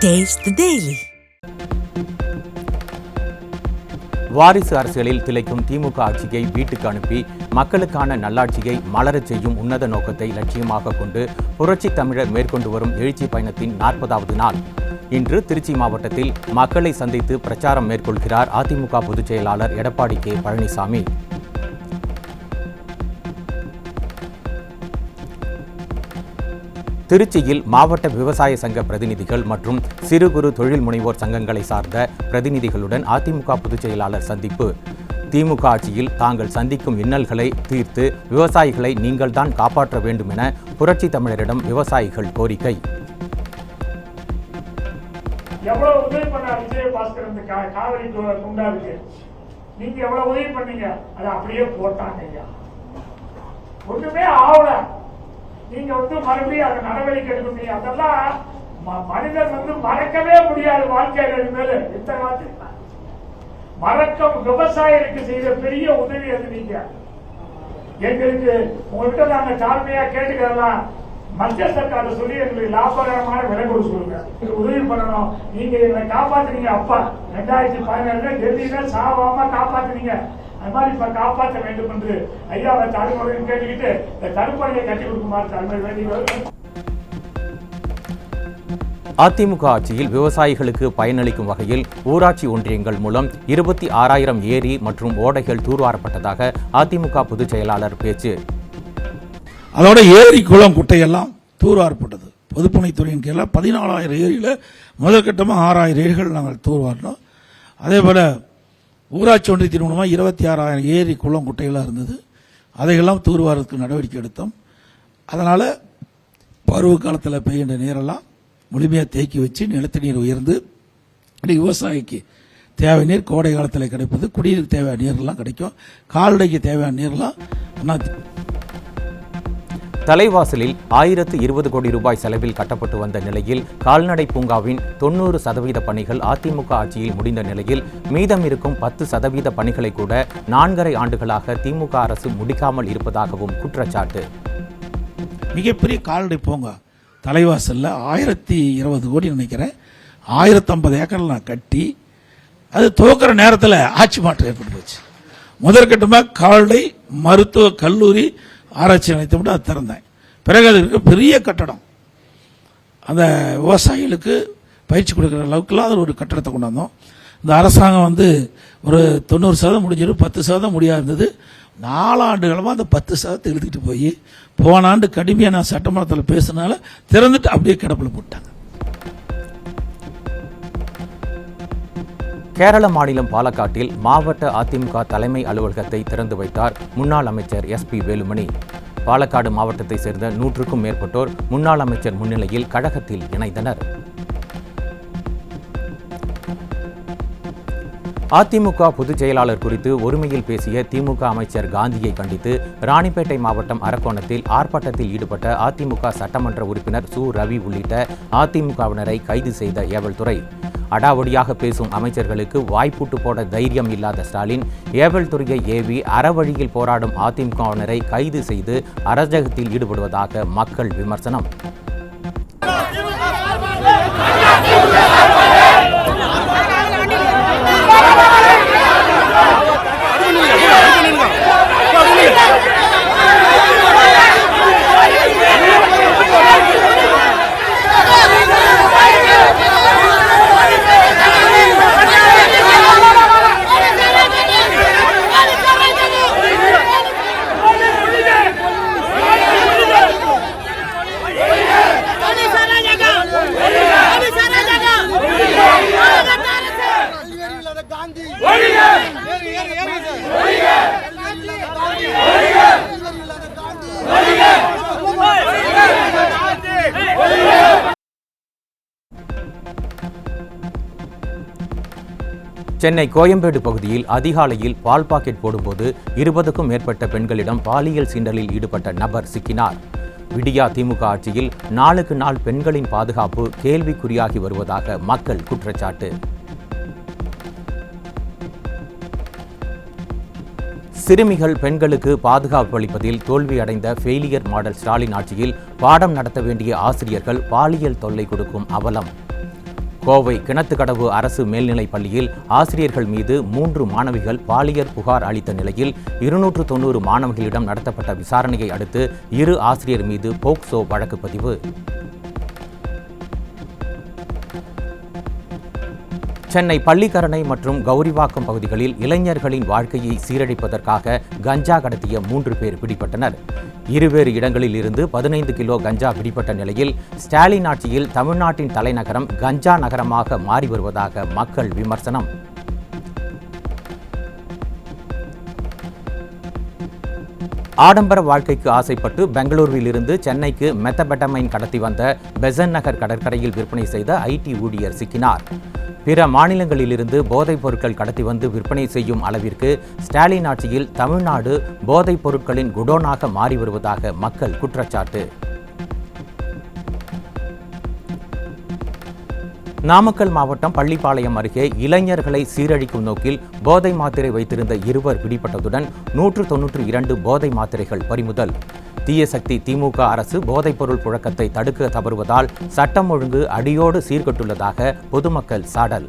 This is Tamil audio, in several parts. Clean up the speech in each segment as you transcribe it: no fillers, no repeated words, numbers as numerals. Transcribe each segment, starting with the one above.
Taste the Daily. வாரிசு அரசியலில் திளைக்கும் திமுக ஆட்சியை வீட்டுக்கு அனுப்பி மக்களுக்கான நல்லாட்சியை மலரச் செய்யும் உன்னத நோக்கத்தை லட்சியமாக கொண்டு புரட்சி தமிழர் மேற்கொண்டு வரும் எழுச்சி பயணத்தின் 40வது நாள் இன்று திருச்சி மாவட்டத்தில் மக்களை சந்தித்து பிரச்சாரம் மேற்கொள்கிறார் அதிமுக பொதுச் செயலாளர் எடப்பாடி கே பழனிசாமி. திருச்சியில் மாவட்ட விவசாய சங்க பிரதிநிதிகள் மற்றும் சிறு குறு தொழில் முனைவோர் சங்கங்களை சார்ந்த பிரதிநிதிகளுடன் அதிமுக பொதுச் செயலாளர் சந்திப்பு. திமுக ஆட்சியில் தாங்கள் சந்திக்கும் இன்னல்களை தீர்த்து விவசாயிகளை நீங்கள் தான் காப்பாற்ற வேண்டும் என புரட்சி தமிழரிடம் விவசாயிகள் கோரிக்கை. எவ்வளவு உதவி பண்ண விஜயபாஸ்கர் இந்த காவிரி குண்டாருக்கு நீங்க எவ்வளவு உதவி பண்ணீங்க, அதை அப்படியே போட்டாங்க ஐயா. ஒண்ணுமே ஆகல. நீங்க மறுபடியும் அதை நடவடிக்கை எடுக்க அதெல்லாம் மனிதன் மறக்கவே முடியாது. வாழ்க்கையில மேல இந்த காலத்துல மறக்க விவசாயிகளுக்கு செய்த பெரிய உதவி அது. நீங்க எங்களுக்கு உங்ககிட்ட நாங்க தாழ்மையா கேட்டுக்கலாம், மத்திய சர்க்கார சொல்லி எங்களுக்கு லாபகரமான விலை கொடுக்க சொல்லுங்க, உதவி பண்ணணும். நீங்க எங்களை காப்பாத்துனீங்க அப்பா 2017 டெல்லியில சாவாம காப்பாத்துனீங்க. அது மாதிரி இப்ப காப்பாற்ற வேண்டும் என்று ஐயாவை தலைமுறையும் கேட்டுக்கிட்டு இந்த தடுப்பணையை கட்டி கொடுக்குமாறு தலைமை வேண்டியவர். அதிமுக ஆட்சியில் விவசாயிகளுக்கு பயனளிக்கும் வகையில் ஊராட்சி ஒன்றியங்கள் மூலம் 26,000 ஏரி மற்றும் ஓடைகள் தூர்வாரப்பட்டதாக அதிமுக பொதுச் செயலாளர் பேச்சு. அதோட ஏரி குளம் குட்டையெல்லாம் தூர்வாரப்பட்டது. பொதுப்பணித்துறையின் கீழே 14,000 ஏரியில முதற்கட்டமாக 6,000 ஏரிகள் நாங்கள் தூர்வாரினோம். அதே போல ஊராட்சி ஒன்றியத்தின் மூலமாக 26,000 ஏரி குளம் குட்டைகளாக இருந்தது. அதையெல்லாம் தூர்வாரத்துக்கு நடவடிக்கை எடுத்தோம். அதனால பருவ காலத்தில் பெய்கின்ற நீரெல்லாம் முழுமையாக தேக்கி வச்சு நிலத்தடி நீர் உயர்ந்து விவசாயிக்கு தேவை நீர் கோடை காலத்தில் கிடைப்பது, குடிநீருக்கு தேவையான நீரெல்லாம் கிடைக்கும், கால்நடைக்கு தேவையான நீரெல்லாம். தலைவாசலில் 1020 கோடி ரூபாய் செலவில் கட்டப்பட்டு வந்த நிலையில் கால்நடை பூங்காவின் 90% பணிகள் அதிமுக ஆட்சியில் முடிந்த நிலையில் மீதம் இருக்கும் 10% பணிகளை கூட 4.5 ஆண்டுகளாக திமுக அரசு முடிக்காமல் இருப்பதாகவும் குற்றச்சாட்டு. மிகப்பெரிய கால்நடை பூங்கா தலைவாசல்ல 1020 கோடி நினைக்கிறேன், 1050 ஏக்கர் நான் கட்டி அது துவக்கிற நேரத்தில் ஆட்சி மாற்றம் ஏற்பட்டு போச்சு. முதற்கட்டமாக கால்நடை மருத்துவ கல்லூரி ஆராய்ச்சி நிலையத்தை மட்டும் அது திறந்தேன். பிறகு அது பெரிய கட்டடம், அந்த விவசாயிகளுக்கு பயிற்சி கொடுக்குற அளவுக்குலாம் அது ஒரு கட்டடத்தை கொண்டு வந்தோம். இந்த அரசாங்கம் ஒரு 90% முடிஞ்சிடும், 10% முடியாது இருந்தது. 4 ஆண்டுகளமாக அந்த 10% எழுதிட்டு போய் போன ஆண்டு கடுமையாக நான் சட்டமன்றத்தில் பேசினால திறந்துட்டு அப்படியே கிடப்பில் போட்டாங்க. கேரள மாநிலம் பாலக்காட்டில் மாவட்ட அதிமுக தலைமை அலுவலகத்தை திறந்து வைத்தார் முன்னாள் அமைச்சர் SP வேலுமணி. பாலக்காடு மாவட்டத்தை சேர்ந்த 100க்கும் மேற்பட்டோர் முன்னாள் அமைச்சர் முன்னிலையில் கழகத்தில் இணைந்தனர். அதிமுக பொதுச் செயலாளர் குறித்து ஒருமையில் பேசிய திமுக அமைச்சர் காந்தியை கண்டித்து ராணிப்பேட்டை மாவட்டம் அரக்கோணத்தில் ஆர்ப்பாட்டத்தில் ஈடுபட்ட அதிமுக சட்டமன்ற உறுப்பினர் சு ரவி உள்ளிட்ட அதிமுகவினரை கைது செய்த ஏவல்துறை. அடாவடியாக பேசும் அமைச்சர்களுக்கு வாய்ப்பூட்டு போட தைரியம் இல்லாத ஸ்டாலின் ஏவல்துறையை ஏவி அறவழியில் போராடும் அதிமுகவினரை கைது செய்து அராஜகத்தில் ஈடுபடுவதாக மக்கள் விமர்சனம். சென்னை கோயம்பேடு பகுதியில் அதிகாலையில் பால் பாக்கெட் போடும்போது 20க்கும் மேற்பட்ட பெண்களிடம் பாலியல் சீண்டலில் ஈடுபட்ட நபர் சிக்கினார். விடியா திமுக ஆட்சியில் நாளுக்கு நாள் பெண்களின் பாதுகாப்பு கேள்விக்குறியாகி வருவதாக மக்கள் குற்றச்சாட்டு. சிறுமிகள் பெண்களுக்கு பாதுகாப்பு அளிப்பதில் தோல்வியடைந்த ஃபெயிலியர் மாடல் ஸ்டாலின் ஆட்சியில் பாடம் நடத்த வேண்டிய ஆசிரியர்கள் பாலியல் தொல்லை கொடுக்கும் அவலம். கோவை கிணத்துக்கடவு அரசு மேல்நிலைப் பள்ளியில் ஆசிரியர்கள் மீது 3 மாணவிகள் பாலியல் புகார் அளித்த நிலையில் 290 மாணவர்களிடம் நடத்தப்பட்ட விசாரணையை அடுத்து 2 ஆசிரியர் மீது போக்சோ வழக்கு பதிவு. சென்னை பள்ளிக்கரணை மற்றும் கௌரிவாக்கம் பகுதிகளில் இளைஞர்களின் வாழ்க்கையை சீரழிப்பதற்காக கஞ்சா கடத்திய 3 பேர் பிடிபட்டனர். இருவேறு இடங்களில் இருந்து 15 கிலோ கஞ்சா பிடிபட்ட நிலையில் ஸ்டாலின் ஆட்சியில் தமிழ்நாட்டின் தலைநகரம் கஞ்சா நகரமாக மாறி வருவதாக மக்கள் விமர்சனம். ஆடம்பர வாழ்க்கைக்கு ஆசைப்பட்டு பெங்களூருவில் இருந்து சென்னைக்கு மெத்தபெட்டமைன் கடத்தி வந்த பெசன்ட் நகர் கடற்கரையில் விற்பனை செய்த ஐடி ஊழியர் சிக்கினார். பிற மாநிலங்களிலிருந்து போதைப் பொருட்கள் கடத்தி வந்து விற்பனை செய்யும் அளவிற்கு ஸ்டாலின் ஆட்சியில் தமிழ்நாடு போதைப் பொருட்களின் குடோனாக மாறி வருவதாக மக்கள் குற்றச்சாட்டு. நாமக்கல் மாவட்டம் பள்ளிப்பாளையம் அருகே இளைஞர்களை சீரழிக்கும் நோக்கில் போதை மாத்திரை வைத்திருந்த 2 பிடிபட்டதுடன் 192 போதை மாத்திரைகள் பறிமுதல். தீயசக்தி திமுக அரசு போதைப்பொருள் புழக்கத்தை தடுக்க தவறுவதால் சட்டம் ஒழுங்கு அடியோடு சீர்கெட்டுள்ளதாக பொதுமக்கள் சாடல்.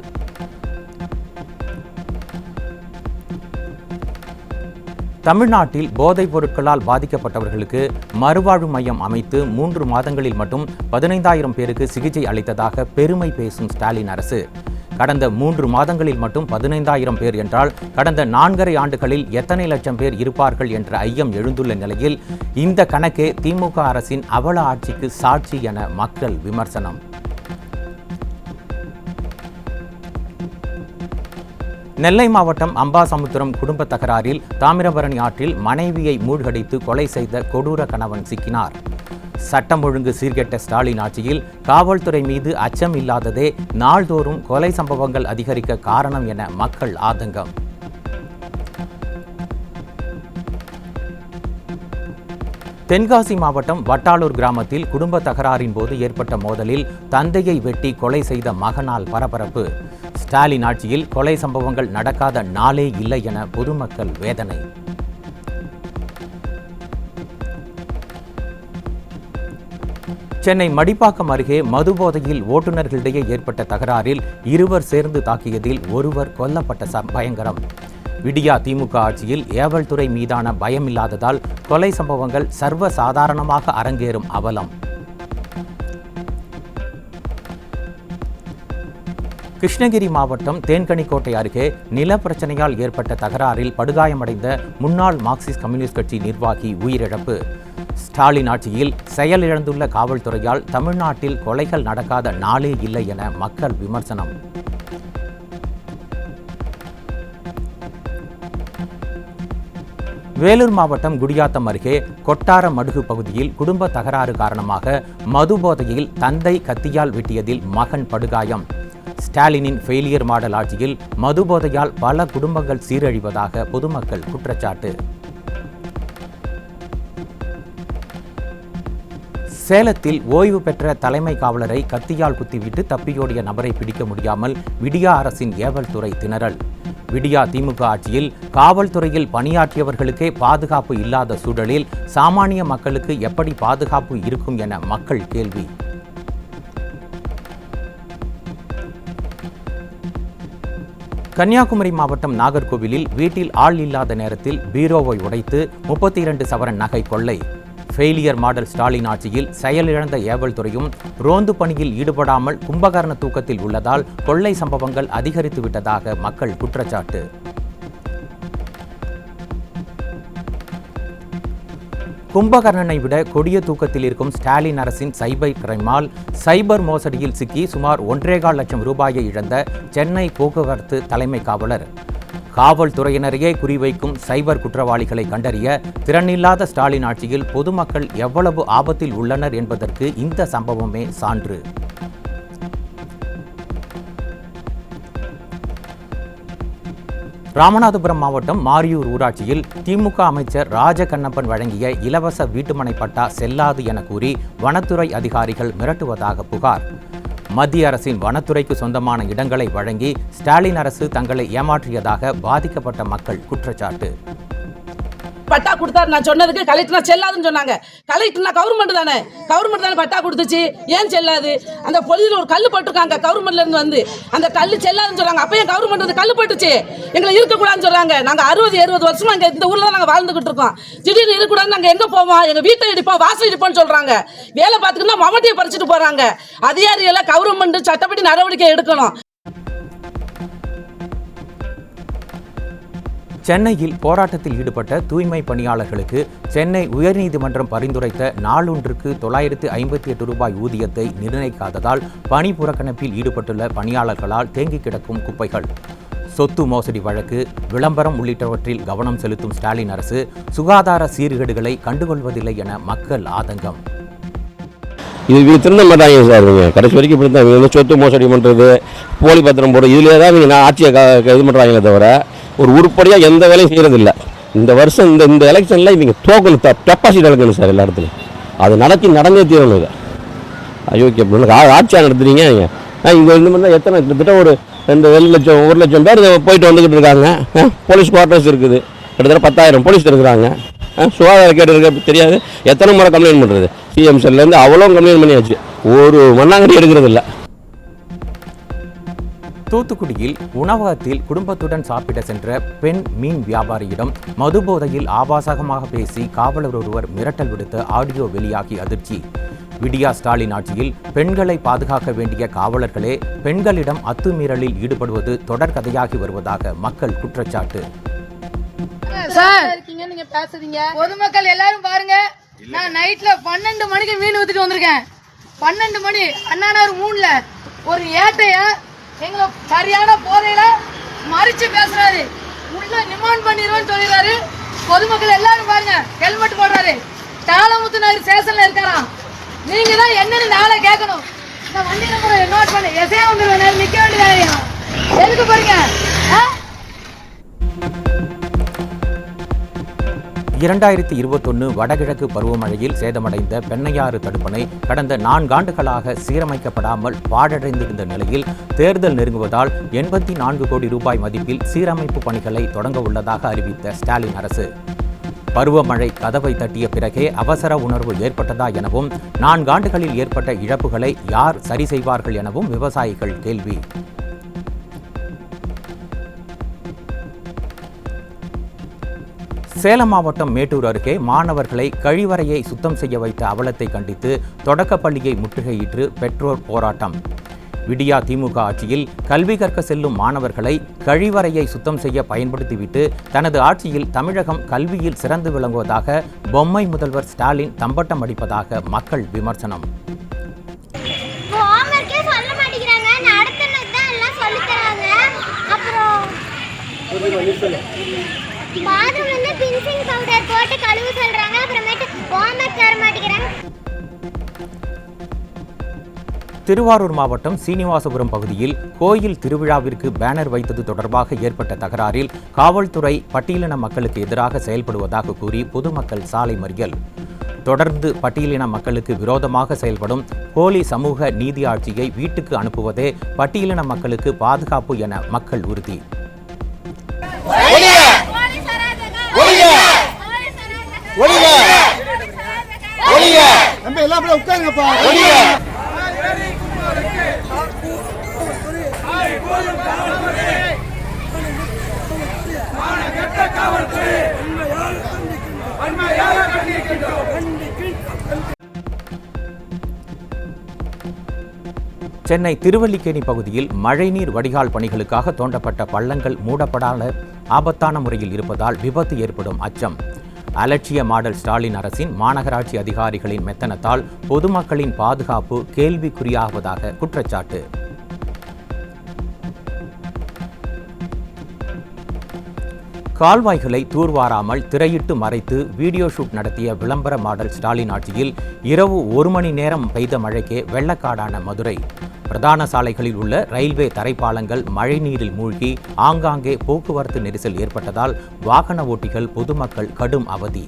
தமிழ்நாட்டில் போதைப் பொருட்களால் பாதிக்கப்பட்டவர்களுக்கு மறுவாழ்வு மையம் அமைத்து 3 மாதங்களில் மட்டும் 15,000 பேருக்கு சிகிச்சை அளித்ததாக பெருமை பேசும் ஸ்டாலின் அரசு. கடந்த 3 மாதங்களில் மட்டும் 15,000 பேர் என்றால் கடந்த 4.5 ஆண்டுகளில் எத்தனை லட்சம் பேர் இருப்பார்கள் என்ற ஐயம் எழுந்துள்ள நிலையில் இந்த கணக்கே திமுக அரசின் அவல ஆட்சிக்கு சாட்சி என மக்கள் விமர்சனம். நெல்லை மாவட்டம் அம்பாசமுத்திரம் குடும்ப தகராறில் தாமிரபரணி ஆற்றில் மனைவியை மூழ்கடித்து கொலை செய்த கொடூர கணவன் சிக்கினார். சட்டம் ஒழுங்கு சீர்கெட்ட ஸ்டாலின் ஆட்சியில் காவல்துறை மீது அச்சம் இல்லாததே நாள்தோறும் கொலை சம்பவங்கள் அதிகரிக்க காரணம் என மக்கள் ஆதங்கம். தென்காசி மாவட்டம் வட்டாளூர் கிராமத்தில் குடும்ப தகராறின் போது ஏற்பட்ட மோதலில் தந்தையை வெட்டி கொலை செய்த மகனால் பரபரப்பு. ஸ்டாலின் ஆட்சியில் கொலை சம்பவங்கள் நடக்காத நாளே இல்லை என பொதுமக்கள் வேதனை. சென்னை மடிப்பாக்கம் அருகே மதுபோதையில் ஓட்டுநர்களிடையே ஏற்பட்ட தகராறில் 2 சேர்ந்து தாக்கியதில் 1 கொல்லப்பட்ட பயங்கரம். விடியா திமுக ஆட்சியில் ஏவல்துறை மீதான பயமில்லாததால் கொலை சம்பவங்கள் சர்வ சாதாரணமாக அரங்கேறும் அவலம். கிருஷ்ணகிரி மாவட்டம் தேன்கனிக்கோட்டை அருகே நிலப்பிரச்சனையால் ஏற்பட்ட தகராறில் படுகாயமடைந்த முன்னாள் மார்க்சிஸ்ட் கம்யூனிஸ்ட் கட்சி நிர்வாகி உயிரிழப்பு. ஸ்டாலின் ஆட்சியில் செயலிழந்துள்ள காவல்துறையால் தமிழ்நாட்டில் கொலைகள் நடக்காத நாளே இல்லை என மக்கள் விமர்சனம். வேலூர் மாவட்டம் குடியாத்தம் அருகே கொட்டாரமடுகு பகுதியில் குடும்ப தகராறு காரணமாக மதுபோதையில் தந்தை கத்தியால் வெட்டியதில் மகன் படுகாயம். ஸ்டாலினின் ஃபெயிலியர் மாடல் ஆட்சியில் மதுபோதையால் பல குடும்பங்கள் சீரழிவதாக பொதுமக்கள் குற்றச்சாட்டு. சேலத்தில் ஓய்வு பெற்ற தலைமை காவலரை கத்தியால் குத்திவிட்டு தப்பியோடிய நபரை பிடிக்க முடியாமல் விடியா அரசின் ஏவல்துறை திணறல். விடியா திமுக ஆட்சியில் காவல்துறையில் பணியாற்றியவர்களுக்கே பாதுகாப்பு இல்லாத சூழலில் சாமானிய மக்களுக்கு எப்படி பாதுகாப்பு இருக்கும் என மக்கள் கேள்வி. கன்னியாகுமரி மாவட்டம் நாகர்கோவிலில் வீட்டில் ஆள் இல்லாத நேரத்தில் பீரோவை உடைத்து 32 சவரன் நகை கொள்ளை. ஃபெயிலியர் மாடல் ஸ்டாலின் ஆட்சியில் செயலிழந்த ஏவல்துறையும் ரோந்து பணியில் ஈடுபடாமல் கும்பகர்ண தூக்கத்தில் உள்ளதால் கொள்ளை சம்பவங்கள் அதிகரித்து விட்டதாக மக்கள் குற்றச்சாட்டு. கும்பகர்ணனை விட கொடிய தூக்கத்தில் இருக்கும் ஸ்டாலின் அரசின் சைபர் கிரைமால் சைபர் மோசடியில் சிக்கி சுமார் 1.25 லட்சம் ரூபாயை இழந்த சென்னை போக்குவரத்து தலைமை காவலர். காவல்துறையினரையே குறிவைக்கும் சைபர் குற்றவாளிகளை கண்டறிய திறனில்லாத ஸ்டாலின் ஆட்சியில் பொதுமக்கள் எவ்வளவு ஆபத்தில் உள்ளனர் என்பதற்கு இந்த சம்பவமே சான்று. ராமநாதபுரம் மாவட்டம் மாரியூர் ஊராட்சியில் திமுக அமைச்சர் ராஜகண்ணப்பன் வழங்கிய இலவச வீட்டுமனை பட்டா செல்லாது என கூறி வனத்துறை அதிகாரிகள் மிரட்டுவதாக புகார். மத்திய அரசின் வனத்துறைக்கு சொந்தமான இடங்களை வழங்கி ஸ்டாலின் அரசு தங்களை ஏமாற்றியதாக பாதிக்கப்பட்ட மக்கள் குற்றச்சாட்டு. பட்டா கொடுத்தாரு. நான் சொன்னதுக்கு கலெக்டர்னா செல்லாதுன்னு சொன்னாங்க. கலெக்டர்னா கவர்மெண்ட் தானே பட்டா கொடுத்துச்சு, ஏன் செல்லாது? அந்த பொலியில் ஒரு கல் போட்டிருக்காங்க கவர்மெண்ட்ல இருந்து வந்து, அந்த கல் செல்லாதுன்னு சொல்றாங்க. அப்ப ஏன் கவர்மெண்ட் வந்து கல் போட்டுச்சு எங்களை இருக்கக்கூடாதுன்னு சொல்றாங்க. நாங்க 60-70 வருஷமா இங்க இந்த ஊர்ல தான் நாங்க வாழ்ந்துகிட்டு இருக்கோம். திடீர்னு இருக்கக்கூடாது, நாங்க எங்க போவோம்? எங்க வீட்டை இடிப்போம், வாசல் இடிப்போம்னு சொல்றாங்க. வேலை பார்த்துக்கிட்டு மமட்டியை பறிச்சுட்டு போறாங்க. அதிகாரிகளை கவர்மெண்ட் சட்டப்படி நடவடிக்கை எடுக்கணும். சென்னையில் போராட்டத்தில் ஈடுபட்ட தூய்மை பணியாளர்களுக்கு சென்னை உயர்நீதிமன்றம் பரிந்துரைத்த நாளொன்றுக்கு 958 ரூபாய் ஊதியத்தை நிர்ணயிக்காததால் பணி புறக்கணிப்பில் ஈடுபட்டுள்ள பணியாளர்களால் தேங்கி கிடக்கும் குப்பைகள். சொத்து மோசடி வழக்கு, விளம்பரம் உள்ளிட்டவற்றில் கவனம் செலுத்தும் ஸ்டாலின் அரசு சுகாதார சீர்கேடுகளை கண்டுகொள்வதில்லை என மக்கள் ஆதங்கம். இது திருந்த மாட்டாங்க சார். இவங்க கடைசி வரைக்கும் இப்படி தான். இவங்க சொத்து மோசடி பண்ணுறது, போலி பத்திரம் போடுறது, இதுலேயே தான் இவங்க ஆட்சியை இது பண்ணுறாங்களே தவிர ஒரு உருப்படியாக எந்த வேலையும் செய்கிறதில்ல. இந்த வருஷம் இந்த எலெக்ஷனில் இவங்க தோக்கணும், டெபாசிட் இழக்கணும் சார் எல்லா இடத்துலையும். அது நடந்தே தீரணும். இது அயோக்கிய ஆட்சியாக நடத்துறீங்க. இங்கே இந்த மாதிரி தான் எத்தனை கிட்டத்தட்ட ஒரு 1 லட்சம் பேர் போயிட்டு வந்துக்கிட்டு இருக்காங்க. போலீஸ் குவார்ட்டர்ஸ் இருக்குது, கிட்டத்தட்ட 10,000 போலீஸ் இருக்கிறாங்க. சுகாதார கேட்டு இருக்க தெரியாது. எத்தனை முறை கம்ப்ளைண்ட் பண்ணுறது? சிஎம் செல்லேருந்து அவ்வளோ கம்ப்ளைண்ட் பண்ணியாச்சு, ஒரு மண்ணாங்கடி எடுக்கிறது இல்லை. தூத்துக்குடியில் உணவகத்தில் குடும்பத்துடன் சாப்பிட சென்ற பெண் மீன் வியாபாரியிடம் மதுபோதையில் ஆபாசகமாக பேசி காவலர் ஒருவர் மிரட்டல் விடுத்த ஆடியோ வெளியாகி அதிர்ச்சி. விடியா ஸ்டாலின் ஆட்சியில் பெண்களை பாதுகாக்க வேண்டிய காவலர்களே பெண்களிடம் அத்துமீறலில் ஈடுபடுவது தொடர்கதையாகி வருவதாக மக்கள் குற்றச்சாட்டு. நீங்க பேசுறீங்க. பொதுமக்கள் எல்லாரும் பாருங்க, நான் நைட்ல 12 மணிக்கு மீன் ஊத்திட்டு வந்திருக்கேன். 12 மணி அண்ணாநகர் 3ல ஒரு ஏட்டைய எங்களை சரியான போதையில மறிச்சு பேசுறாரு. உள்ள நிமாண்ட் பண்ணிடுவோன்னு சொல்லிடுறாரு. பொதுமக்கள் எல்லாரும் பாருங்க, ஹெல்மெட் போடுறாரு. தாளமுத்து நகர் ஸ்டேஷன்ல இருக்காராம். நீங்க தான் என்னன்னு நாளை கேட்கணும். இந்த வண்டி நம்பர் நோட் பண்ணி எசையா வந்துருவேன், நிக்க வேண்டியதா எதுக்கு போறீங்க? 2021 வடகிழக்கு பருவமழையில் சேதமடைந்த பெண்ணையாறு தடுப்பணை கடந்த 4 ஆண்டுகளாக சீரமைக்கப்படாமல் பாழடைந்திருந்த நிலையில் தேர்தல் நெருங்குவதால் 84 கோடி ரூபாய் மதிப்பில் சீரமைப்பு பணிகளை தொடங்க உள்ளதாக அறிவித்த ஸ்டாலின் அரசு. பருவமழை கதவை தட்டிய பிறகே அவசர உணர்வு ஏற்பட்டதா எனவும் 4 ஆண்டுகளில் ஏற்பட்ட இழப்புகளை யார் சரி செய்வார்கள் எனவும் விவசாயிகள் கேள்வி. சேலம் மாவட்டம் மேட்டூர் அருகே மாணவர்களை கழிவறையை சுத்தம் செய்ய வைத்த அவலத்தை கண்டித்து தொடக்கப்பள்ளியை முற்றுகையிட்டு பெற்றோர் போராட்டம். விடியா திமுக ஆட்சியில் கல்வி கற்க செல்லும் மாணவர்களை கழிவறையை சுத்தம் செய்ய பயன்படுத்திவிட்டு தனது ஆட்சியில் தமிழகம் கல்வியில் சிறந்து விளங்குவதாக பொம்மை முதல்வர் ஸ்டாலின் தம்பட்டம் அடிப்பதாக மக்கள் விமர்சனம். திருவாரூர் மாவட்டம் சீனிவாசபுரம் பகுதியில் கோயில் திருவிழாவிற்கு பேனர் வைத்தது தொடர்பாக ஏற்பட்ட தகராறில் காவல்துறை பட்டியலின மக்களுக்கு எதிராக செயல்படுவதாக கூறி பொதுமக்கள் சாலை மறியல். தொடர்ந்து பட்டியலின மக்களுக்கு விரோதமாக செயல்படும் போலி சமூக நீதி ஆட்சியை வீட்டுக்கு அனுப்புவதே பட்டியலின மக்களுக்கு பாதுகாப்பு என மக்கள் உறுதி. சென்னை திருவல்லிக்கேணி பகுதியில் மழைநீர் வடிகால் பணிகளுக்காக தோண்டப்பட்ட பள்ளங்கள் மூடப்படாத ஆபத்தான முறையில் இருப்பதால் விபத்து ஏற்படும் அச்சம். அலட்சிய மாடல் ஸ்டாலின் அரசின் மாநகராட்சி அதிகாரிகளின் மெத்தனத்தால் பொதுமக்களின் பாதுகாப்பு கேள்விக்குறியாவதாக குற்றச்சாட்டு. கால்வாய்களை தூர்வாராமல் திரையிட்டு மறைத்து வீடியோ ஷூட் நடத்திய விளம்பர மாடல் ஸ்டாலின் ஆட்சியில் இரவு 1 மணி நேரம் பெய்த மழைக்கே வெள்ளக்காடான மதுரை. பிரதான சாலைகளில் உள்ள ரயில்வே தரைப்பாலங்கள் மழைநீரில் மூழ்கி ஆங்காங்கே போக்குவரத்து நெரிசல் ஏற்பட்டதால் வாகன ஓட்டிகள் பொதுமக்கள் கடும் அவதி.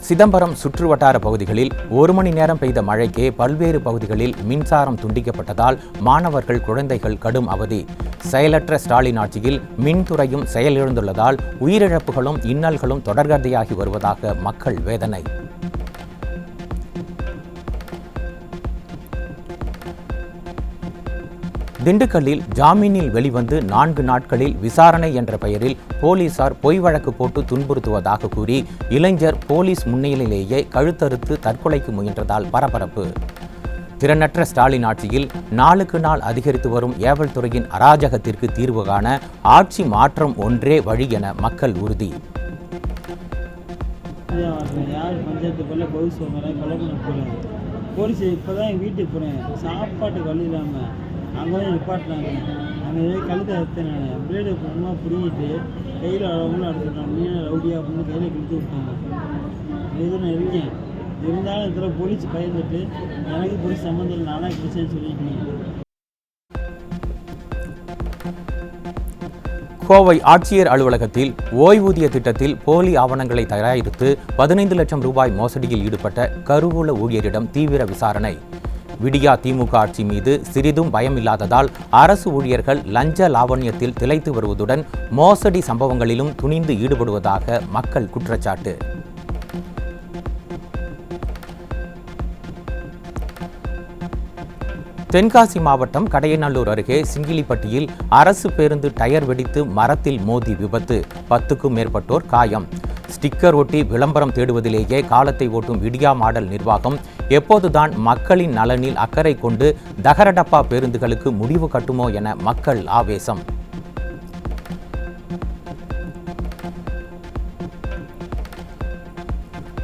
சிதம்பரம் சுற்றுவட்டார பகுதிகளில் 1 மணி நேரம் பெய்த மழைக்கே பல்வேறு பகுதிகளில் மின்சாரம் துண்டிக்கப்பட்டதால் மாணவர்கள் குழந்தைகள் கடும் அவதி. செயலற்ற ஸ்டாலின் ஆட்சியில் மின்துறையும் செயலிழந்துள்ளதால் உயிரிழப்புகளும் இன்னல்களும் தொடர்கதையாகி வருவதாக மக்கள் வேதனை. திண்டுக்கல்லில் ஜாமீனில் வெளிவந்து 4 நாட்களில் விசாரணை என்ற பெயரில் போலீசார் பொய் வழக்கு போட்டு துன்புறுத்துவதாக கூறி இளைஞர் போலீஸ் முன்னிலையிலேயே கழுத்தறுத்து தற்கொலைக்கு முயன்றதால் பரபரப்பு. திறனற்ற ஸ்டாலின் ஆட்சியில் நாளுக்கு நாள் அதிகரித்து வரும் ஏவல் துறையின் அராஜகத்திற்கு தீர்வு காண ஆட்சி மாற்றம் ஒன்றே வழி என மக்கள் உறுதி. போலீஸ் இப்போ தான் எங்கள் வீட்டுக்கு போனேன், சாப்பாட்டுக்கு வழி இல்லாமல் அங்கே தான் நிப்பாட்டினாங்க. அங்கே கழுத்தை எடுத்தேன், நான் பிளேடு சும்மா பிடிங்கிட்டு கையில் அளவுலாம் எடுத்துட்டாங்க. நீ ரவுடியாக அப்படின்னு கையில் கிழித்து விட்டாங்க. இது நான் இருக்கேன், இருந்தாலும் இதில் போலீஸ் பயந்துட்டு எனக்கு போலீஸ் சம்மந்தம் இல்லை, நானாக கிழிச்சேன்னு சொல்லிட்டேன். கோவை ஆட்சியர் அலுவலகத்தில் ஓய்வூதிய திட்டத்தில் போலி ஆவணங்களை தயாரித்து 15 லட்சம் ரூபாய் மோசடியில் ஈடுபட்ட கருவூல ஊழியரிடம் தீவிர விசாரணை. விடியா திமுக ஆட்சி மீது சிறிதும் பயமில்லாததால் அரசு ஊழியர்கள் லஞ்ச லாவண்யத்தில் திளைத்து வருவதுடன் மோசடி சம்பவங்களிலும் துணிந்து ஈடுபடுவதாக மக்கள் குற்றச்சாட்டு. தென்காசி மாவட்டம் கடையநல்லூர் அருகே சிங்கிலிப்பட்டியில் அரசு பேருந்து டயர் வெடித்து மரத்தில் மோதி விபத்து, 10க்கும் மேற்பட்டோர் காயம். ஸ்டிக்கர் ஒட்டி விளம்பரம் தேடுவதிலேயே காலத்தை ஓட்டும் விடியா மாடல் நிர்வாகம் எப்போதுதான் மக்களின் நலனில் அக்கறை கொண்டு தகரடப்பா பேருந்துகளுக்கு முடிவு கட்டுமோ என மக்கள் ஆவேசம்.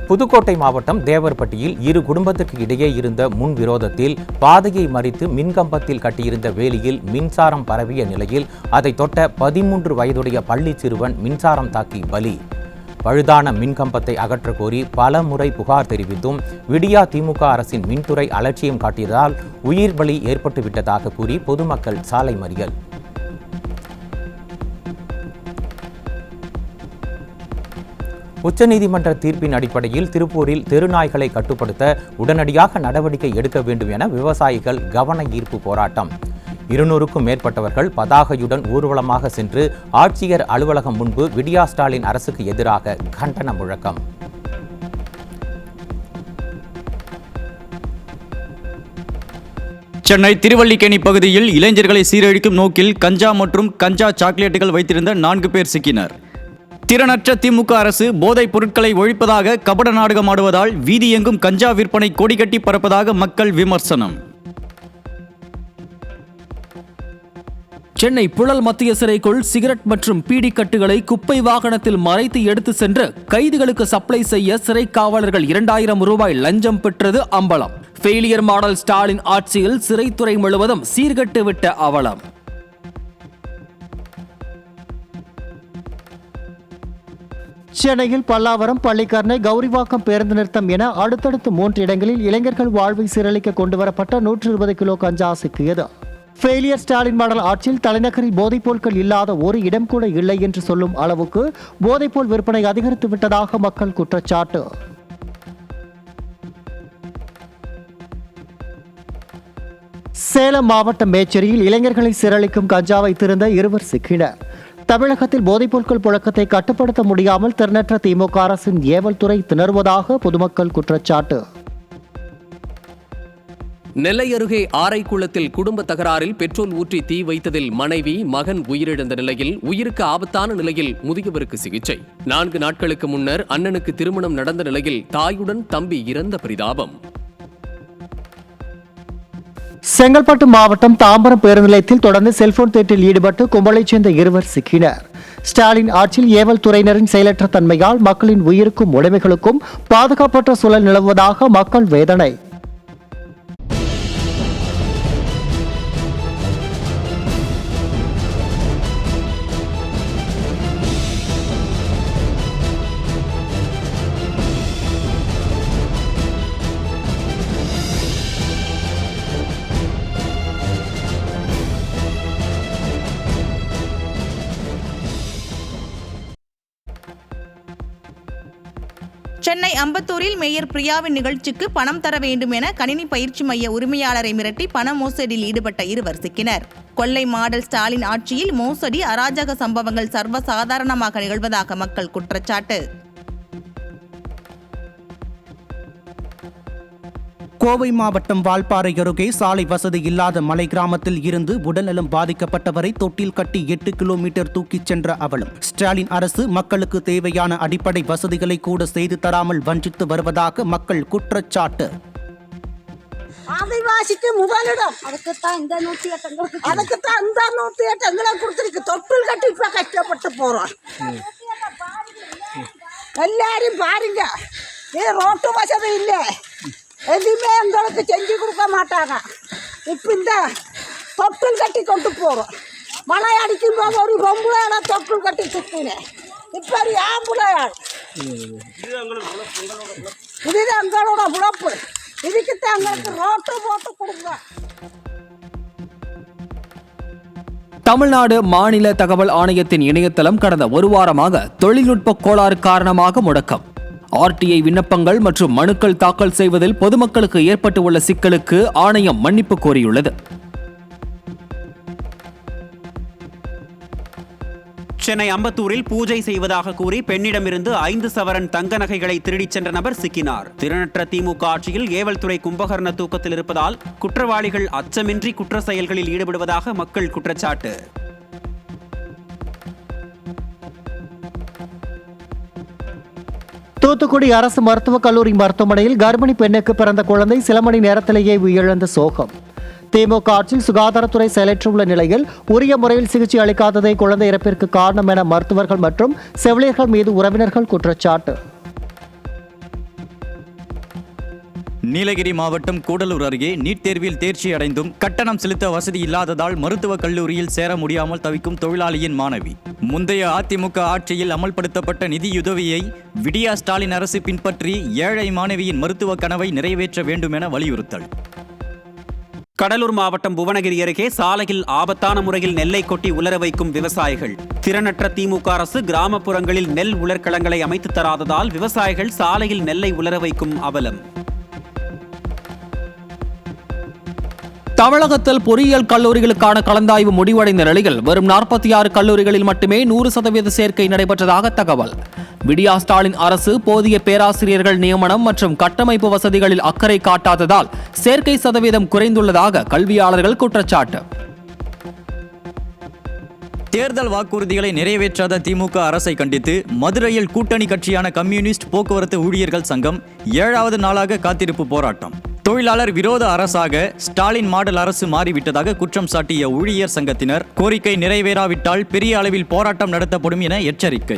புதுக்கோட்டை மாவட்டம் தேவர்பட்டியில் 2 குடும்பத்திற்கு இடையே இருந்த முன்விரோதத்தில் பாதையை மறித்து மின்கம்பத்தில் கட்டியிருந்த வேலியில் மின்சாரம் பரவிய நிலையில் அதை தொட்ட 13 வயதுடைய பள்ளி சிறுவன் மின்சாரம் தாக்கி பலி. பழுதான மின்கம்பத்தை அகற்ற கோரி பல முறை புகார் தெரிவித்தும் விடியா திமுக அரசின் மின்துறை அலட்சியம் காட்டியதால் உயிர் பலி ஏற்பட்டுவிட்டதாக கூறி பொதுமக்கள் சாலை மறியல். உச்சநீதிமன்ற தீர்ப்பின் அடிப்படையில் திருப்பூரில் தெருநாய்களை கட்டுப்படுத்த உடனடியாக நடவடிக்கை எடுக்க வேண்டும் என விவசாயிகள் கவன ஈர்ப்பு போராட்டம். 200க்கும் மேற்பட்டவர்கள் பதாகையுடன் ஊர்வலமாக சென்று ஆட்சியர் அலுவலகம் முன்பு விடியா ஸ்டாலின் அரசுக்கு எதிராக கண்டன முழக்கம். சென்னை திருவல்லிக்கேணி பகுதியில் இளைஞர்களை சீரழிக்கும் நோக்கில் கஞ்சா மற்றும் கஞ்சா சாக்லேட்டுகள் வைத்திருந்த 4 பேர் சிக்கினர். திறனற்ற திமுக அரசு போதைப் பொருட்களை ஒழிப்பதாக கபட நாடகம் ஆடுவதால் வீதியெங்கும் கஞ்சா விற்பனை கொடிகட்டி பறப்பதாக மக்கள் விமர்சனம். சென்னை புழல் மத்திய சிறைக்குள் சிகரெட் மற்றும் பீடி கட்டுகளை குப்பை வாகனத்தில் மறைத்து எடுத்து சென்று கைதிகளுக்கு சப்ளை செய்ய சிறை காவலர்கள் 2000 ரூபாய் லஞ்சம் பெற்றது அம்பலம். ஃபெயிலியர் மாடல் ஸ்டாலின் ஆட்சியில் சிறைத்துறை முழுவதும் சீர்கட்டு விட்ட அவலம். சென்னையில் பல்லாவரம், பள்ளிக்கரணை, கௌரிவாக்கம் பேருந்து நிறுத்தம் என அடுத்தடுத்து 3 இடங்களில் இளைஞர்கள் வாழ்வை சீரழிக்க கொண்டுவரப்பட்ட 120 கிலோ கஞ்சா சிக்கியது. ஃபெயிலியர் ஸ்டாலின் மாடல் ஆட்சியில் தலைநகரில் போதைப் பொருட்கள் இல்லாத ஒரு இடம் கூட இல்லை என்று சொல்லும் அளவுக்கு போதைப்பொருள் விற்பனை அதிகரித்து விட்டதாக மக்கள் குற்றச்சாட்டு. சேலம் மாவட்டம் மேச்சேரியில் இளைஞர்களை சீரழிக்கும் கஞ்சா வைத்திருந்த 2 சிக்கினர். தமிழகத்தில் போதைப் பொருட்கள் புழக்கத்தை கட்டுப்படுத்த முடியாமல் திறனற்ற திமுக அரசின் ஏவல் துறை திணறுவதாக பொதுமக்கள் குற்றச்சாட்டு. நெல்லை அருகே ஆரைக்குளத்தில் குடும்ப தகராறில் பெட்ரோல் ஊற்றி தீ வைத்ததில் மனைவி, மகன் உயிரிழந்த நிலையில் உயிருக்கு ஆபத்தான நிலையில் முதியவருக்கு சிகிச்சை. 4 நாட்களுக்கு முன்னர் அண்ணனுக்கு திருமணம் நடந்த நிலையில் தாயுடன் தம்பி இறந்த பரிதாபம். செங்கல்பட்டு மாவட்டம் தாம்பரம் பேருந்து நிலையத்தில் தொடர்ந்து செல்போன் திருட்டில் ஈடுபட்டு கும்பலைச் சேர்ந்த 2 சிக்கினர். ஸ்டாலின் ஆட்சியில் ஏவல் துறையினரின் செயலற்ற தன்மையால் மக்களின் உயிருக்கும் உடைமைகளுக்கும் பாதுகாப்பற்ற சூழல் நிலவுவதாக மக்கள் வேதனை. சென்னை அம்பத்தூரில் மேயர் பிரியாவின் நிகழ்ச்சிக்கு பணம் தர வேண்டும் என கணினி பயிற்சி மைய உரிமையாளரை மிரட்டி பண மோசடியில் ஈடுபட்ட இருவர் சிக்கினர். கொள்ளை மாடல் ஸ்டாலின் ஆட்சியில் மோசடி, அராஜக சம்பவங்கள் சர்வசாதாரணமாக நிகழ்வதாக மக்கள் குற்றச்சாட்டு. கோவை மாவட்டம் வால்பாறை அருகே சாலை வசதி இல்லாத மலை கிராமத்தில் இருந்து உடல்நலம் பாதிக்கப்பட்டவரை தொட்டில் கட்டி 8 கிலோமீட்டர் தூக்கிச் சென்ற அவலம். ஸ்டாலின் அரசு மக்களுக்கு தேவையான அடிப்படை வசதிகளை கூட செய்து தராமல் வஞ்சித்து வருவதாக மக்கள் குற்றச்சாட்டு. ஆதிவாசிக்கு முதலிடம், அதுக்குத்தான் இந்த 108 எங்களை கொடுத்துருக்கு. தொட்டில் கட்டி இப்ப கஷ்டப்பட்டு போறோம். எல்லாரும் பாருங்க, ரோட்டு வசதி இல்லை, எதுவுமே எங்களுக்கு செஞ்சு கொடுக்க மாட்டாங்க. இப்போ இந்த தொட்டில் கட்டி கொண்டு போகிறோம். மழை அடிக்கும் போது ஒரு பொம்பளையால தொட்டில் கட்டி சுற்றினேன். இப்போ ஒரு ஆம்பளையாள். இதுதான் எங்களோட உழைப்பு. இதுக்குத்தான் எங்களுக்கு ரோட்டு போட்டு கொடுங்க. தமிழ்நாடு மாநில தகவல் ஆணையத்தின் இணையதளம் கடந்த ஒரு வாரமாக தொழில்நுட்ப கோளாறு காரணமாக முடக்கம். ஆர்டிஐ விண்ணப்பங்கள் மற்றும் மனுக்கள் தாக்கல் செய்வதில் பொதுமக்களுக்கு ஏற்பட்டுள்ள சிக்கலுக்கு ஆணையம் மன்னிப்பு கோரியுள்ளது. சென்னை அம்பத்தூரில் பூஜை செய்வதாக கூறி பெண்ணிடமிருந்து 5 சவரன் தங்க நகைகளை திருடிச் சென்ற நபர் சிக்கினார். திறனற்ற திமுக ஆட்சியில் ஏவல்துறை கும்பகர்ண தூக்கத்தில் இருப்பதால் குற்றவாளிகள் அச்சமின்றி குற்ற செயல்களில் ஈடுபடுவதாக மக்கள் குற்றச்சாட்டு. தூத்துக்குடி அரசு மருத்துவக் கல்லூரி மருத்துவமனையில் கர்ப்பிணி பெண்ணுக்கு பிறந்த குழந்தை சில மணி நேரத்திலேயே உயிரிழந்த சோகம். திமுக ஆட்சியில் சுகாதாரத்துறை செயலற்றுள்ள நிலையில் உரிய முறையில் சிகிச்சை அளிக்காததே குழந்தை இறப்பிற்கு காரணம் என மருத்துவர்கள் மற்றும் செவிலியர்கள் மீது உறவினர்கள் குற்றச்சாட்டு. நீலகிரி மாவட்டம் கூடலூர் அருகே நீட் தேர்வில் தேர்ச்சி அடைந்தும் கட்டணம் செலுத்த வசதி இல்லாததால் மருத்துவக் கல்லூரியில் சேர முடியாமல் தவிக்கும் தொழிலாளியின் மாணவி. முந்தைய அதிமுக ஆட்சியில் அமல்படுத்தப்பட்ட நிதியுதவியை விடியா ஸ்டாலின் அரசு பின்பற்றி ஏழை மாணவியின் மருத்துவ கனவை நிறைவேற்ற வேண்டும் என வலியுறுத்தல். கடலூர் மாவட்டம் புவனகிரி அருகே சாலையில் ஆபத்தான முறையில் நெல்லை கொட்டி உலர வைக்கும் விவசாயிகள். திறனற்ற திமுக அரசு கிராமப்புறங்களில் நெல் உலர்களங்களை அமைத்து தராததால் விவசாயிகள் சாலையில் நெல்லை உலர வைக்கும் அவலம். தமிழகத்தில் பொறியியல் கல்லூரிகளுக்கான கலந்தாய்வு முடிவடைந்த நிலையில் வரும் 46 கல்லூரிகளில் மட்டுமே 100% சேர்க்கை நடைபெற்றதாக தகவல். விடியா ஸ்டாலின் அரசு போதிய பேராசிரியர்கள் நியமனம் மற்றும் கட்டமைப்பு வசதிகளில் அக்கறை காட்டாததால் சேர்க்கை சதவீதம் குறைந்துள்ளதாக கல்வியாளர்கள் குற்றச்சாட்டு. தேர்தல் வாக்குறுதிகளை நிறைவேற்றாத திமுக அரசை கண்டித்து மதுரையில் கூட்டணி கட்சியான கம்யூனிஸ்ட் போக்குவரத்து ஊழியர்கள் சங்கம் 7வது நாளாக காத்திருப்பு போராட்டம். தொழிலாளர் விரோத அரசாக ஸ்டாலின் மாடல் அரசு மாறிவிட்டதாக குற்றம் சாட்டிய ஊழியர் சங்கத்தினர் கோரிக்கை நிறைவேறாவிட்டால் பெரிய அளவில் போராட்டம் நடத்தப்படும் என எச்சரிக்கை.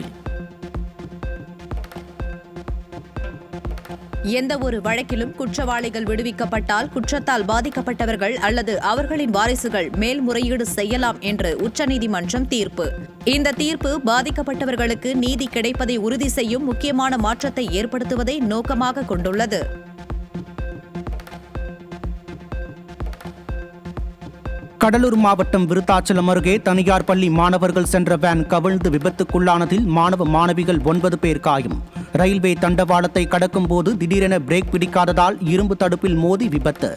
எந்த ஒரு வழக்கிலும் குற்றவாளிகள் விடுவிக்கப்பட்டால் குற்றத்தால் பாதிக்கப்பட்டவர்கள் அல்லது அவர்களின் வாரிசுகள் மேல்முறையீடு செய்யலாம் என்று உச்சநீதிமன்றம் தீர்ப்பு. இந்த தீர்ப்பு பாதிக்கப்பட்டவர்களுக்கு நீதி கிடைப்பதை உறுதி செய்யும் முக்கியமான மாற்றத்தை ஏற்படுத்துவதை நோக்கமாக கொண்டுள்ளது. கடலூர் மாவட்டம் விருத்தாச்சலம் அருகே தனியார் பள்ளி மாணவர்கள் சென்ற வேன் கவிழ்ந்து விபத்துக்குள்ளானதில் மாணவிகள் 9 பேர் காயம். ரயில்வே தண்டவாளத்தை கடக்கும் போது திடீரென பிரேக் பிடிக்காததால் இரும்பு தடுப்பில் மோதி விபத்து.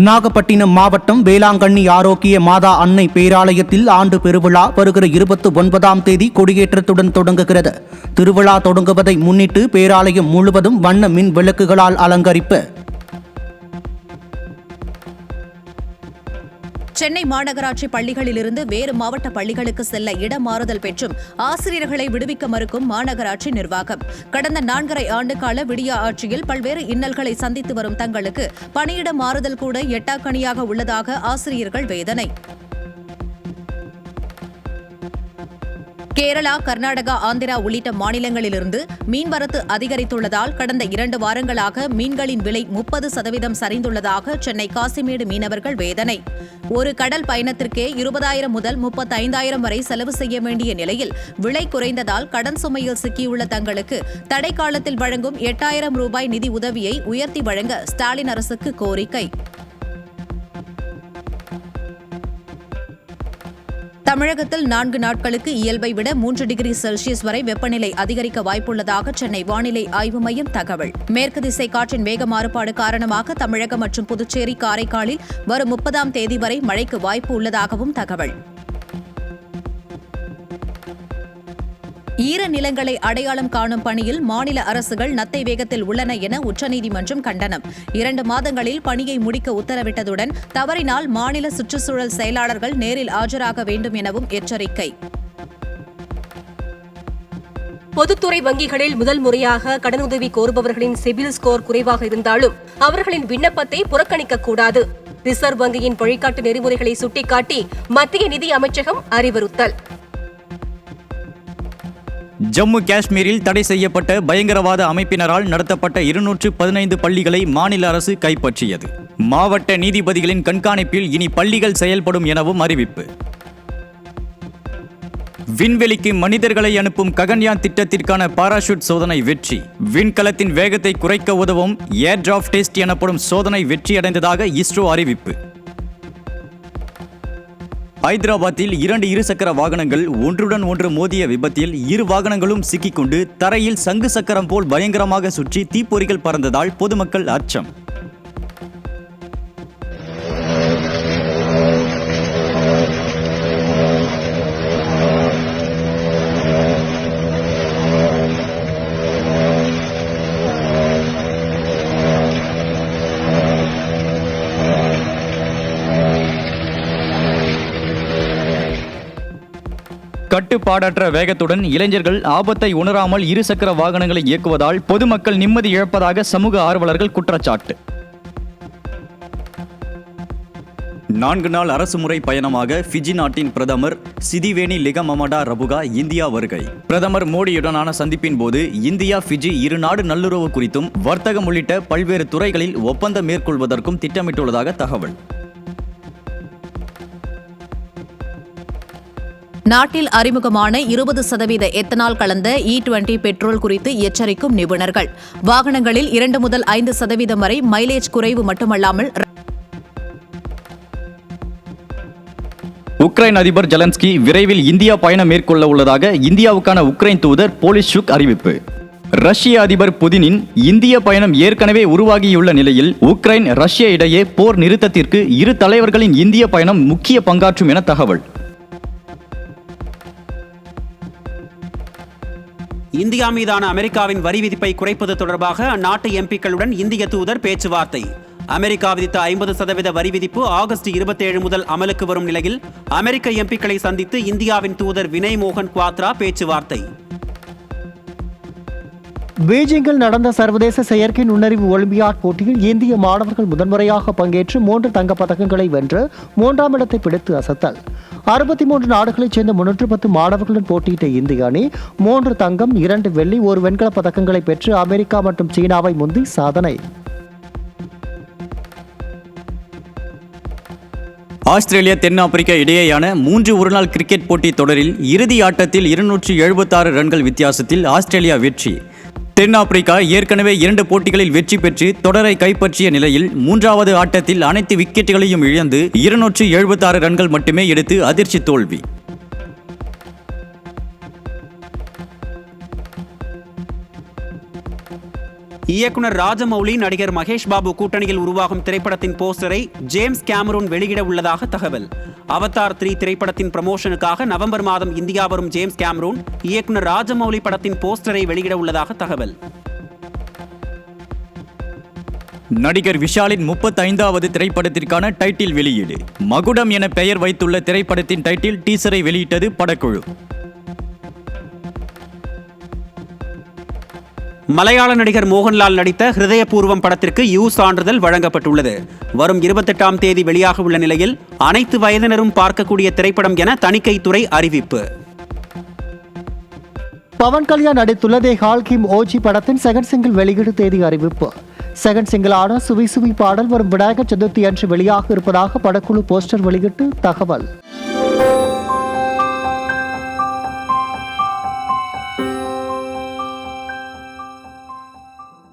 நாகப்பட்டினம் மாவட்டம் வேளாங்கண்ணி ஆரோக்கிய மாதா அன்னை பேராலயத்தில் ஆண்டு பெருவிழா வருகிற 29ஆம் தேதி கொடியேற்றத்துடன் தொடங்குகிறது. திருவிழா தொடங்குவதை முன்னிட்டு பேராலயம் முழுவதும் வண்ண மின் விளக்குகளால் அலங்கரிப்பு. சென்னை மாநகராட்சி பள்ளிகளிலிருந்து வேறு மாவட்ட பள்ளிகளுக்கு செல்ல இடமாறுதல் பெற்றும் ஆசிரியர்களை விடுவிக்க மறுக்கும் மாநகராட்சி நிர்வாகம். கடந்த 4.5 ஆண்டு கால விடியா ஆட்சியில் பல்வேறு இன்னல்களை சந்தித்து வரும் தங்களுக்கு பணியிட மாறுதல் கூட எட்டாக்கணியாக உள்ளதாக ஆசிரியர்கள் வேதனை. கேரளா, கர்நாடகா, ஆந்திரா உள்ளிட்ட மாநிலங்களிலிருந்து மீன்வரத்து அதிகரித்துள்ளதால் கடந்த 2 வாரங்களாக மீன்களின் விலை 30% சரிந்துள்ளதாக சென்னை காசிமேடு மீனவர்கள் வேதனை. ஒரு கடல் பயணத்திற்கே 20,000 முதல் 35,000 வரை செலவு செய்ய வேண்டிய நிலையில் விலை குறைந்ததால் கடன் சுமையில் சிக்கியுள்ள தங்களுக்கு தடை காலத்தில் வழங்கும் 8,000 ரூபாய் நிதி உதவியை உயர்த்தி வழங்க ஸ்டாலின் அரசுக்கு கோரிக்கை. தமிழகத்தில் 4 நாட்களுக்கு இயல்பை விட 3 டிகிரி செல்சியஸ் வரை வெப்பநிலை அதிகரிக்க வாய்ப்புள்ளதாக சென்னை வானிலை ஆய்வு மையம் தகவல். மேற்கு திசை காற்றின் வேக மாறுபாடு காரணமாக தமிழகம் மற்றும் புதுச்சேரி, காரைக்காலில் வரும் 30ஆம் தேதி வரை மழைக்கு வாய்ப்பு உள்ளதாகவும் தகவல். ஈர நிலங்களை அடையாளம் காணும் பணியில் மாநில அரசுகள் நத்தை வேகத்தில் உள்ளன என உச்சநீதிமன்றம் கண்டனம். 2 மாதங்களில் பணியை முடிக்க உத்தரவிட்டதுடன் தவறினால் மாநில சுற்றுச்சூழல் செயலாளர்கள் நேரில் ஆஜராக வேண்டும் எனவும் எச்சரிக்கை. பொதுத்துறை வங்கிகளில் முதல் முறையாக கடனுதவி கோருபவர்களின் சிபில் ஸ்கோர் குறைவாக இருந்தாலும் அவர்களின் விண்ணப்பத்தை புறக்கணிக்கக்கூடாது. ரிசர்வ் வங்கியின் வழிகாட்டு நெறிமுறைகளை சுட்டிக்காட்டி மத்திய நிதி அமைச்சகம் அறிவுறுத்தல். ஜம்மு காஷ்மீரில் தடை செய்யப்பட்ட பயங்கரவாத அமைப்பினரால் நடத்தப்பட்ட 215 பள்ளிகளை மாநில அரசு கைப்பற்றியது. மாவட்ட நீதிபதிகளின் கண்காணிப்பில் இனி பள்ளிகள் செயல்படும் எனவும் அறிவிப்பு. விண்வெளிக்கு மனிதர்களை அனுப்பும் ககன்யான் திட்டத்திற்கான பாராசூட் சோதனை வெற்றி. விண்கலத்தின் வேகத்தை குறைக்க உதவும் ஏர் டிராஃப்ட் டெஸ்ட் எனப்படும் சோதனை வெற்றியடைந்ததாக இஸ்ரோ அறிவிப்பு. ஐதராபாத்தில் 2 இருசக்கர வாகனங்கள் ஒன்றுடன் ஒன்று மோதிய விபத்தில் 2 வாகனங்களும் சிக்கிக்கொண்டு தரையில் சங்கு சக்கரம் போல் பயங்கரமாக சுற்றி தீப்பொறிகள் பறந்ததால் பொதுமக்கள் அச்சம். கட்டுப்பாடற்ற வேகத்துடன் இளைஞர்கள் ஆபத்தை உணராமல் இருசக்கர வாகனங்களை இயக்குவதால் பொதுமக்கள் நிம்மதி இழப்பதாக சமூக ஆர்வலர்கள் குற்றச்சாட்டு. 4 நாள் அரசுமுறை பயணமாக ஃபிஜி நாட்டின் பிரதமர் சிதிவேனி லிகமமடா ரபுகா இந்தியா வருகை. பிரதமர் மோடியுடனான சந்திப்பின் போது இந்தியா ஃபிஜி இரு நாடு நல்லுறவு குறித்தும் வர்த்தகம் உள்ளிட்ட பல்வேறு துறைகளில் ஒப்பந்தம் மேற்கொள்வதற்கும் திட்டமிட்டுள்ளதாக தகவல். நாட்டில் அறிமுகமான 20% எத்தனால் கலந்த E20 பெட்ரோல் குறித்து எச்சரிக்கும் நிபுணர்கள். வாகனங்களில் 2 முதல் 5% வரை மைலேஜ் குறைவு மட்டுமல்லாமல் உக்ரைன் அதிபர் ஜெலன்ஸ்கி விரைவில் இந்தியா பயணம் மேற்கொள்ள உள்ளதாக இந்தியாவுக்கான உக்ரைன் தூதர் போலிஷுக் அறிவிப்பு. ரஷ்ய அதிபர் புதினின் இந்திய பயணம் ஏற்கனவே உருவாகியுள்ள நிலையில் உக்ரைன் ரஷ்ய இடையே போர் நிறுத்தத்திற்கு இரு தலைவர்களின் இந்திய பயணம் முக்கிய பங்காற்றும் என தகவல். இந்தியா மீதான அமெரிக்காவின் வரி விதிப்பை குறைப்பது தொடர்பாக அந்நாட்டு எம்பிக்களுடன் இந்திய தூதர் பேச்சுவார்த்தை. அமெரிக்கா விதித்த 50% வரி விதிப்பு ஆகஸ்ட் 27 முதல் அமலுக்கு வரும் நிலையில் அமெரிக்க எம்பிக்களை சந்தித்து இந்தியாவின் தூதர் வினய் மோகன் குவாத்ரா பேச்சுவார்த்தை. பீஜிங்கில் நடந்த சர்வதேச செயற்கை நுண்ணறிவு ஒலிம்பியாட் போட்டியில் இந்திய மாணவர்கள் முதன்முறையாக பங்கேற்று 3 தங்கப் பதக்கங்களை வென்று 3ஆம் இடத்தை பிடித்து அசத்தல். 63 நாடுகளைச் சேர்ந்த 310 மாணவர்களுடன் போட்டியிட்ட இந்திய அணி 3 தங்கம், 2 வெள்ளி, 1 வெண்கலப் பதக்கங்களை பெற்று அமெரிக்கா மற்றும் சீனாவை முந்தி சாதனை. ஆஸ்திரேலியா தென்னாப்பிரிக்கா இடையேயான 3 ஒருநாள் கிரிக்கெட் போட்டி தொடரில் இறுதி ஆட்டத்தில் 276 ரன்கள் வித்தியாசத்தில் ஆஸ்திரேலியா வெற்றி. தென்னாப்பிரிக்கா ஏற்கனவே 2 போட்டிகளில் வெற்றி பெற்று தொடரை கைப்பற்றிய நிலையில் 3வது ஆட்டத்தில் அனைத்து விக்கெட்டுகளையும் இழந்து 276 ரன்கள் மட்டுமே எடுத்து அதிர்ச்சி தோல்வி. இயக்குனர் ராஜமௌலி, நடிகர் மகேஷ் பாபு கூட்டணியில் உருவாகும் திரைப்படத்தின் போஸ்டரை ஜேம்ஸ் கேமரூன் வெளியிட உள்ளதாக தகவல். அவதார் 3 திரைப்படத்தின் ப்ரமோஷனுக்காக நவம்பர் மாதம் இந்தியா வரும் ஜேம்ஸ் கேமரூன் இயக்குனர் ராஜமௌலி படத்தின் போஸ்டரை வெளியிட உள்ளதாக தகவல். நடிகர் விஷாலின் 35வது திரைப்படத்திற்கான டைட்டில் வெளியீடு. மகுடம் என பெயர் வைத்துள்ள திரைப்படத்தின் டைட்டில் டீசரை வெளியிட்டது படக்குழு. மலையாள நடிகர் மோகன்லால் நடித்த ஹிருதயபூர்வம் படத்திற்கு யூ சான்றிதழ் வழங்கப்பட்டுள்ளது. வரும் 28ஆம் தேதி வெளியாக உள்ள நிலையில் அனைத்து வயதினரும் பார்க்கக்கூடிய திரைப்படம் என தணிக்கைத்துறை அறிவிப்பு. பவன் கல்யாண் நடித்துள்ள தி ஹால்கிம் ஓஜி படத்தின் செகண்ட் சிங்கிள் வெளியீடு தேதி அறிவிப்பு. செகண்ட் சிங்கிளான சுவி சுவி பாடல் வரும் விநாயகர் சதுர்த்தி அன்று வெளியாக இருப்பதாக படக்குழு போஸ்டர் வெளியிட்டு தகவல்.